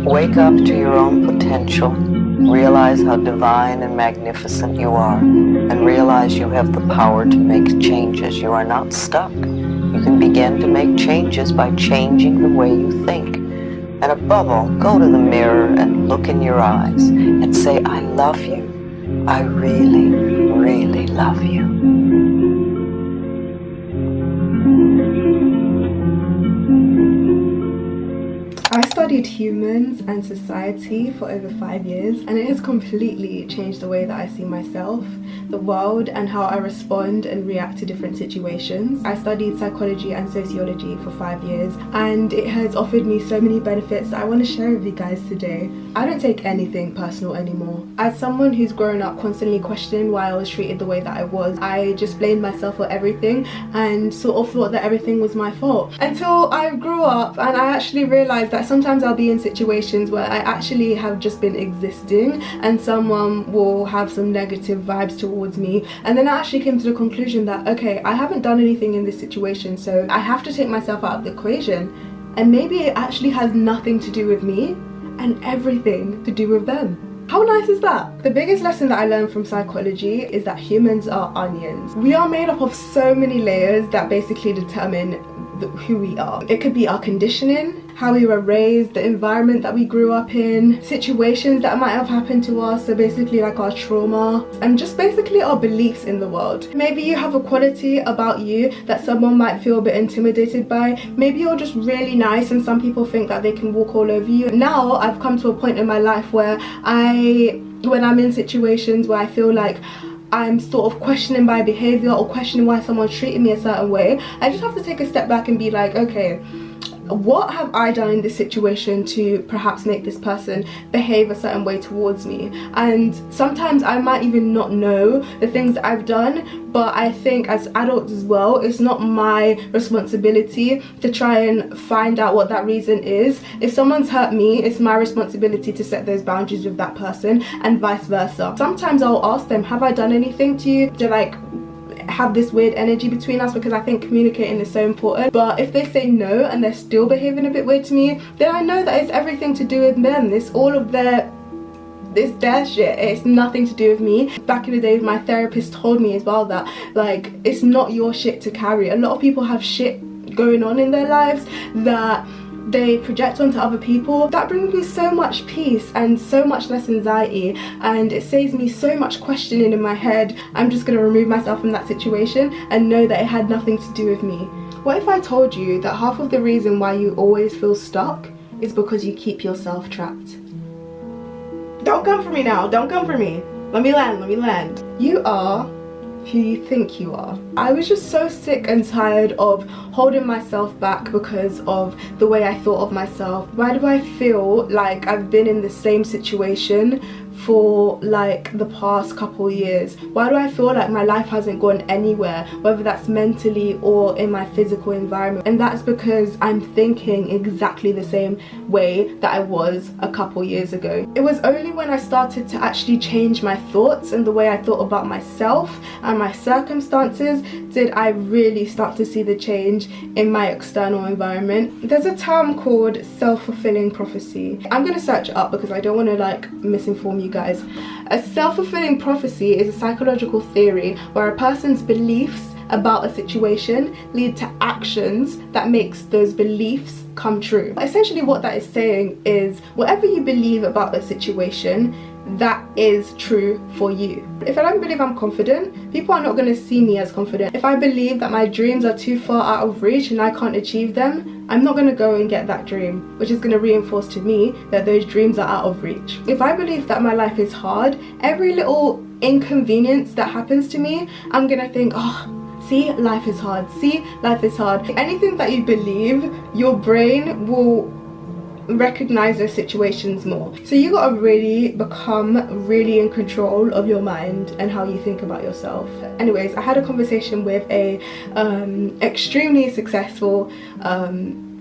Wake up to your own potential. Realize how divine and magnificent you are, and realize you have the power to make changes. You are not stuck. You can begin to make changes by changing the way you think. And above all, go to the mirror and look in your eyes and say, I love you. I really, really love you. I studied humans and society for over 5 years, and it has completely changed the way that I see myself, the world, and how I respond and react to different situations. I studied psychology and sociology for 5 years, and it has offered me so many benefits that I want to share with you guys today. I don't take anything personal anymore. As someone who's grown up constantly questioning why I was treated the way that I was, I just blamed myself for everything and sort of thought that everything was my fault. Until I grew up and I actually realized that sometimes I'll be in situations where I actually have just been existing and someone will have some negative vibes towards me, and then I actually came to the conclusion that, okay, I haven't done anything in this situation, so I have to take myself out of the equation, and maybe it actually has nothing to do with me and everything to do with them. How nice is that? The biggest lesson that I learned from psychology is that humans are onions. We are made up of so many layers that basically determine who we are. It could be our conditioning, how we were raised, the environment that we grew up in, situations that might have happened to us, so basically like our trauma, and just basically our beliefs in the world. Maybe you have a quality about you that someone might feel a bit intimidated by. Maybe you're just really nice and some people think that they can walk all over you. Now I've come to a point in my life where when I'm in situations where I feel like I'm sort of questioning my behavior or questioning why someone's treating me a certain way, I just have to take a step back and be like, okay, what have I done in this situation to perhaps make this person behave a certain way towards me? And sometimes I might even not know the things that I've done, but I think as adults as well, it's not my responsibility to try and find out what that reason is. If someone's hurt me, it's my responsibility to set those boundaries with that person, and vice versa. Sometimes I'll ask them, have I done anything to you to like have this weird energy between us, because I think communicating is so important. But if they say no and they're still behaving a bit weird to me, then I know that it's everything to do with them. It's all of their shit. It's nothing to do with me. Back in the day, my therapist told me as well that like it's not your shit to carry. A lot of people have shit going on in their lives that they project onto other people. That brings me so much peace and so much less anxiety, and it saves me so much questioning in my head. I'm just going to remove myself from that situation and know that it had nothing to do with me. What if I told you that half of the reason why you always feel stuck is because you keep yourself trapped? Don't come for me now, don't come for me. Let me land. You are who you think you are. I was just so sick and tired of holding myself back because of the way I thought of myself. Why do I feel like I've been in the same situation for like the past couple years? Why do I feel like my life hasn't gone anywhere, whether that's mentally or in my physical environment? And that's because I'm thinking exactly the same way that I was a couple years ago. It was only when I started to actually change my thoughts and the way I thought about myself and my circumstances did I really start to see the change in my external environment. There's a term called self-fulfilling prophecy. I'm gonna search it up because I don't want to like misinform you guys. A self-fulfilling prophecy is a psychological theory where a person's beliefs about a situation lead to actions that makes those beliefs come true. Essentially what that is saying is whatever you believe about a situation, that is true for you. If I don't believe I'm confident, people are not going to see me as confident. If I believe that my dreams are too far out of reach and I can't achieve them, I'm not going to go and get that dream, which is going to reinforce to me that those dreams are out of reach. If I believe that my life is hard, every little inconvenience that happens to me, I'm going to think, oh, see, life is hard. See, life is hard. Anything that you believe, your brain will recognize those situations more. So you gotta really become really in control of your mind and how you think about yourself. Anyways, I had a conversation with a extremely successful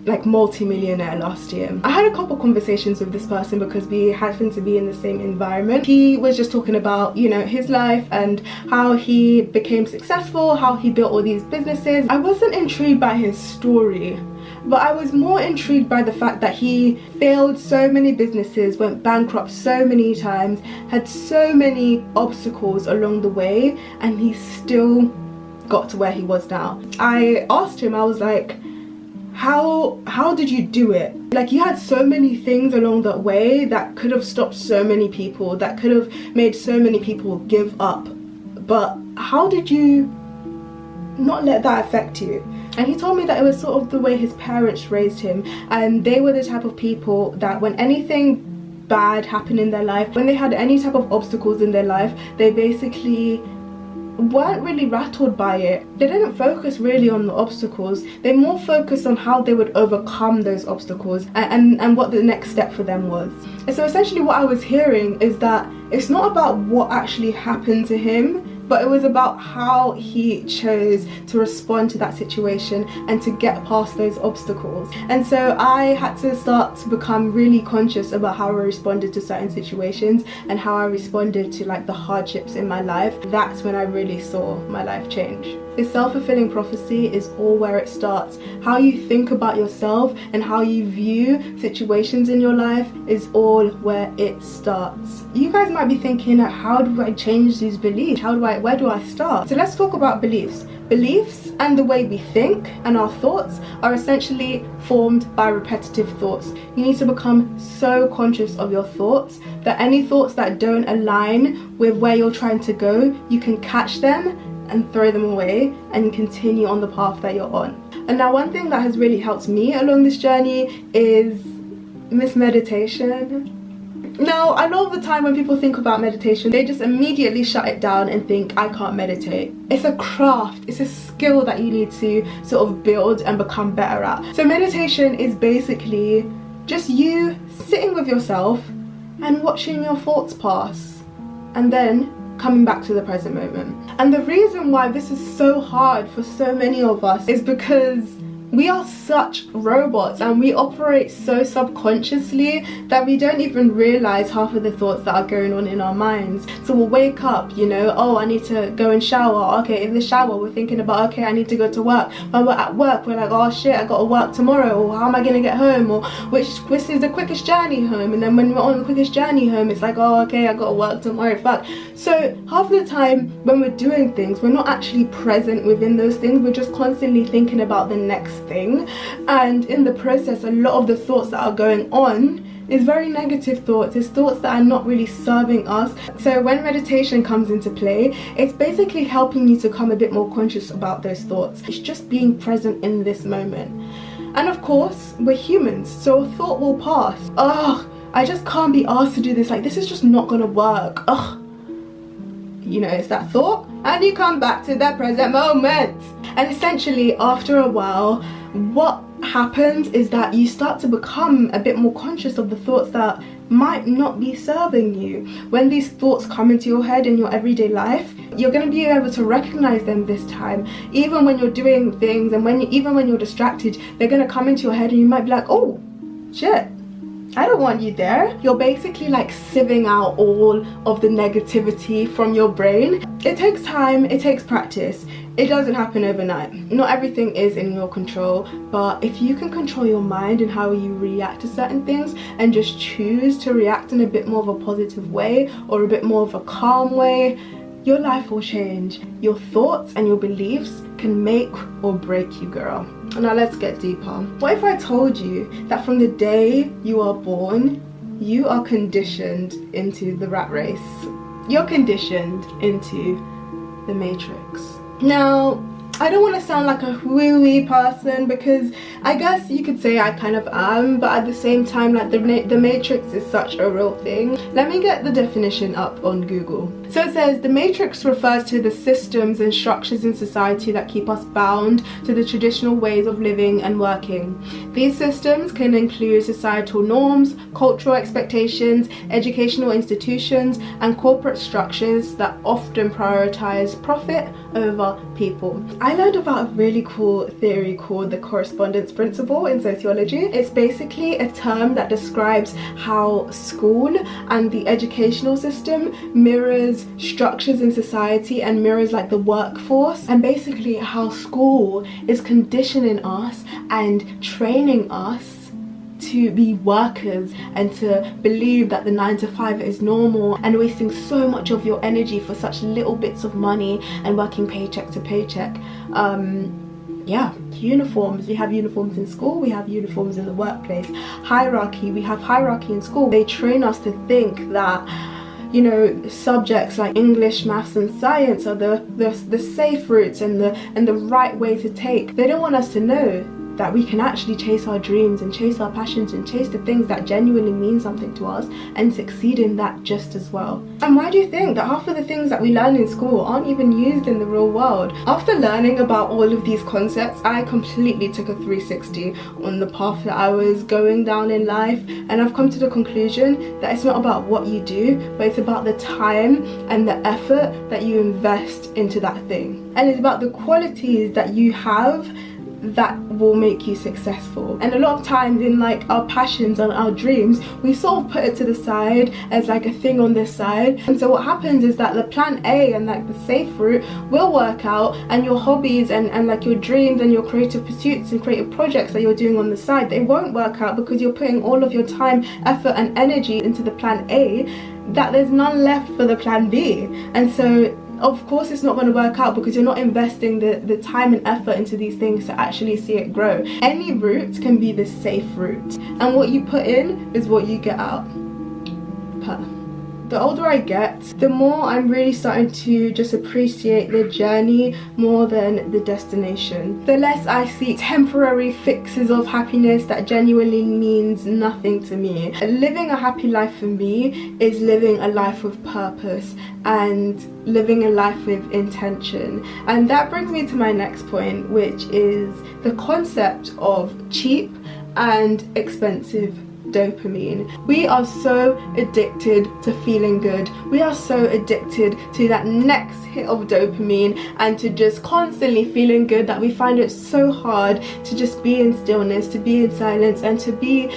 like multi-millionaire last year. I had a couple conversations with this person because we happened to be in the same environment. He was just talking about, you know, his life and how he became successful, how he built all these businesses. I wasn't intrigued by his story. But I was more intrigued by the fact that he failed so many businesses, went bankrupt so many times, had so many obstacles along the way, and he still got to where he was now. I asked him, I was like, how did you do it? Like, you had so many things along that way that could have stopped so many people, that could have made so many people give up, but how did you not let that affect you? And he told me that it was sort of the way his parents raised him, and they were the type of people that when anything bad happened in their life, when they had any type of obstacles in their life, they basically weren't really rattled by it. They didn't focus really on the obstacles, they more focused on how they would overcome those obstacles and what the next step for them was. And so essentially what I was hearing is that it's not about what actually happened to him, but it was about how he chose to respond to that situation and to get past those obstacles. And so I had to start to become really conscious about how I responded to certain situations and how I responded to like the hardships in my life. That's when I really saw my life change. This self-fulfilling prophecy is all where it starts. How you think about yourself and how you view situations in your life is all where it starts. You guys might be thinking, how do I change these beliefs? Where do I start? So let's talk about beliefs. Beliefs and the way we think and our thoughts are essentially formed by repetitive thoughts. You need to become so conscious of your thoughts that any thoughts that don't align with where you're trying to go, you can catch them and throw them away and continue on the path that you're on. And now one thing that has really helped me along this journey is meditation. Now, a lot of the time when people think about meditation, they just immediately shut it down and think, I can't meditate. It's a craft, it's a skill that you need to sort of build and become better at. So meditation is basically just you sitting with yourself and watching your thoughts pass and then coming back to the present moment. And the reason why this is so hard for so many of us is because we are such robots and we operate so subconsciously that we don't even realize half of the thoughts that are going on in our minds. So we'll wake up, you know, oh, I need to go and shower. Okay, in the shower we're thinking about, okay, I need to go to work. When we're at work, we're like, oh shit, I gotta work tomorrow, or how am I gonna get home, or which is the quickest journey home. And then when we're on the quickest journey home, it's like, oh, okay, I gotta work tomorrow, fuck. So half the time when we're doing things, we're not actually present within those things. We're just constantly thinking about the next thing, and in the process a lot of the thoughts that are going on is very negative thoughts. It's thoughts that are not really serving us. So when meditation comes into play, it's basically helping you to become a bit more conscious about those thoughts. It's just being present in this moment. And of course we're humans, so a thought will pass. Ugh, I just can't be asked to do this, like this is just not gonna work. Ugh, you know, it's that thought and you come back to that present moment. And essentially after a while, what happens is that you start to become a bit more conscious of the thoughts that might not be serving you. When these thoughts come into your head in your everyday life, you're going to be able to recognize them this time. Even when you're doing things and even when you're distracted, they're going to come into your head and you might be like, oh shit, I don't want you there. You're basically like sieving out all of the negativity from your brain. It takes time, it takes practice. It doesn't happen overnight. Not everything is in your control, but if you can control your mind and how you react to certain things and just choose to react in a bit more of a positive way or a bit more of a calm way, your life will change. Your thoughts and your beliefs can make or break you, girl. Now let's get deeper. What if I told you that from the day you are born, you are conditioned into the rat race? You're conditioned into the matrix. Now, I don't want to sound like a woo-wee person, because I guess you could say I kind of am, but at the same time, like the matrix is such a real thing. Let me get the definition up on Google. So it says the matrix refers to the systems and structures in society that keep us bound to the traditional ways of living and working. These systems can include societal norms, cultural expectations, educational institutions, and corporate structures that often prioritize profit over people. I learned about a really cool theory called the correspondence principle in sociology. It's basically a term that describes how school and the educational system mirrors structures in society and mirrors like the workforce, and basically how school is conditioning us and training us to be workers and to believe that the 9 to 5 is normal, and wasting so much of your energy for such little bits of money and working paycheck to paycheck. Yeah, uniforms. We have uniforms in school, we have uniforms in the workplace. Hierarchy, we have hierarchy in school. They train us to think that, you know, subjects like English, maths and science are the safe routes and the right way to take. They don't want us to know that we can actually chase our dreams and chase our passions and chase the things that genuinely mean something to us and succeed in that just as well. And why do you think that half of the things that we learn in school aren't even used in the real world? After learning about all of these concepts, I completely took a 360 on the path that I was going down in life, and I've come to the conclusion that it's not about what you do, but it's about the time and the effort that you invest into that thing. And it's about the qualities that you have that will make you successful. And a lot of times in like our passions and our dreams, we sort of put it to the side as like a thing on this side. And so what happens is that the plan A and like the safe route will work out, and your hobbies and like your dreams and your creative pursuits and creative projects that you're doing on the side, they won't work out because you're putting all of your time, effort and energy into the plan A, that there's none left for the plan B. And so of course it's not going to work out because you're not investing the time and effort into these things to actually see it grow. Any route can be the safe route, and what you put in is what you get out. The older I get, the more I'm really starting to just appreciate the journey more than the destination. The less I seek temporary fixes of happiness that genuinely means nothing to me. Living a happy life for me is living a life with purpose and living a life with intention. And that brings me to my next point, which is the concept of cheap and expensive dopamine. We are so addicted to feeling good. We are so addicted to that next hit of dopamine and to just constantly feeling good that we find it so hard to just be in stillness, to be in silence, and to be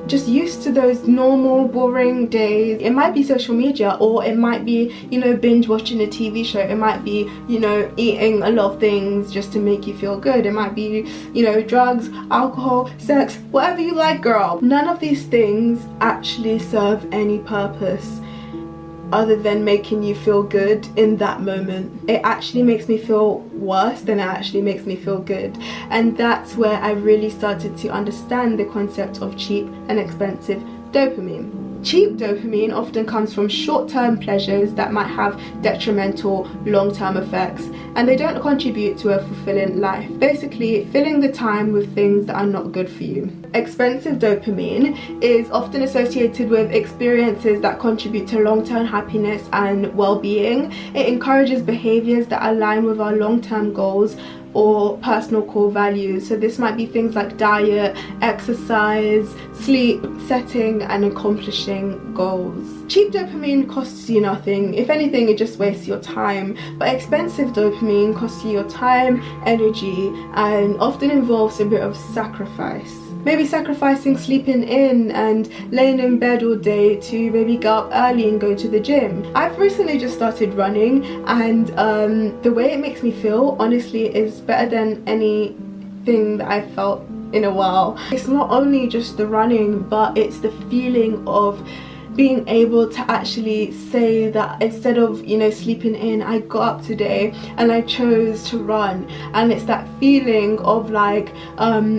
just used to those normal boring days. It might be social media, or it might be, you know, binge watching a TV show. It might be, you know, eating a lot of things just to make you feel good. It might be, you know, drugs, alcohol, sex, whatever you like, girl. None of these things actually serve any purpose other than making you feel good in that moment. It actually makes me feel worse than it actually makes me feel good. And that's where I really started to understand the concept of cheap and expensive dopamine. Cheap dopamine often comes from short-term pleasures that might have detrimental long-term effects, and they don't contribute to a fulfilling life. Basically, filling the time with things that are not good for you. Expensive dopamine is often associated with experiences that contribute to long-term happiness and well-being. It encourages behaviors that align with our long-term goals or personal core values. So this might be things like diet, exercise, sleep, setting and accomplishing goals. Cheap dopamine costs you nothing. If anything, it just wastes your time. But expensive dopamine costs you your time, energy, and often involves a bit of sacrifice. Maybe sacrificing sleeping in and laying in bed all day to maybe get up early and go to the gym. I've recently just started running, and the way it makes me feel, honestly, is better than anything that I've felt in a while. It's not only just the running, but it's the feeling of being able to actually say that instead of, you know, sleeping in, I got up today and I chose to run. And it's that feeling of like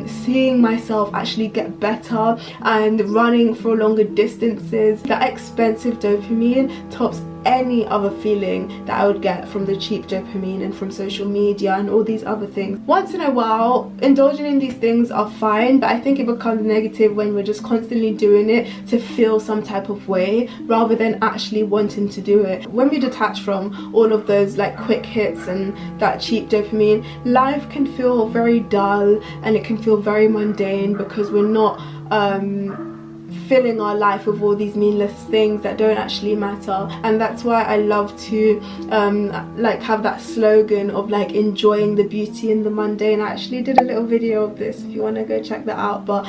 seeing myself actually get better and running for longer distances. That expensive dopamine tops any other feeling that I would get from the cheap dopamine and from social media and all these other things. Once in a while, indulging in these things are fine, but I think it becomes negative when we're just constantly doing it to feel some type of way rather than actually wanting to do it. When we detach from all of those like quick hits and that cheap dopamine, life can feel very dull and it can feel very mundane because we're not filling our life with all these meaningless things that don't actually matter. And that's why I love to like have that slogan of like enjoying the beauty in the mundane. I actually did a little video of this if you want to go check that out. But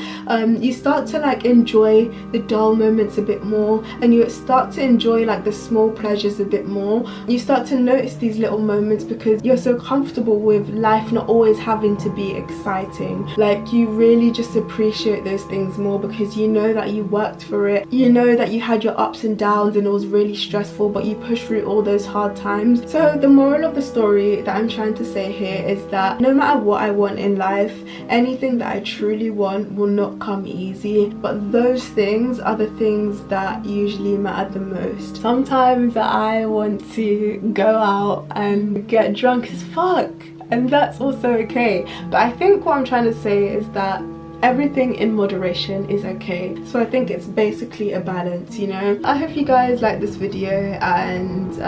you start to like enjoy the dull moments a bit more, and you start to enjoy like the small pleasures a bit more. You start to notice these little moments because you're so comfortable with life not always having to be exciting. Like you really just appreciate those things more because you know that you worked for it, you know that you had your ups and downs and it was really stressful, but you pushed through all those hard times. So the moral of the story that I'm trying to say here is that no matter what I want in life, anything that I truly want will not come easy, but those things are the things that usually matter the most. Sometimes I want to go out and get drunk as fuck, and that's also okay. But I think what I'm trying to say is that everything in moderation is okay. So I think it's basically a balance, you know. I hope you guys like this video, and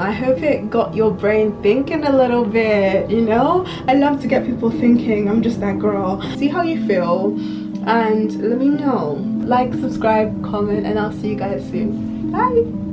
I hope it got your brain thinking a little bit, you know. I love to get people thinking. I'm just that girl. See how you feel and let me know. Like, subscribe, comment, and I'll see you guys soon. Bye.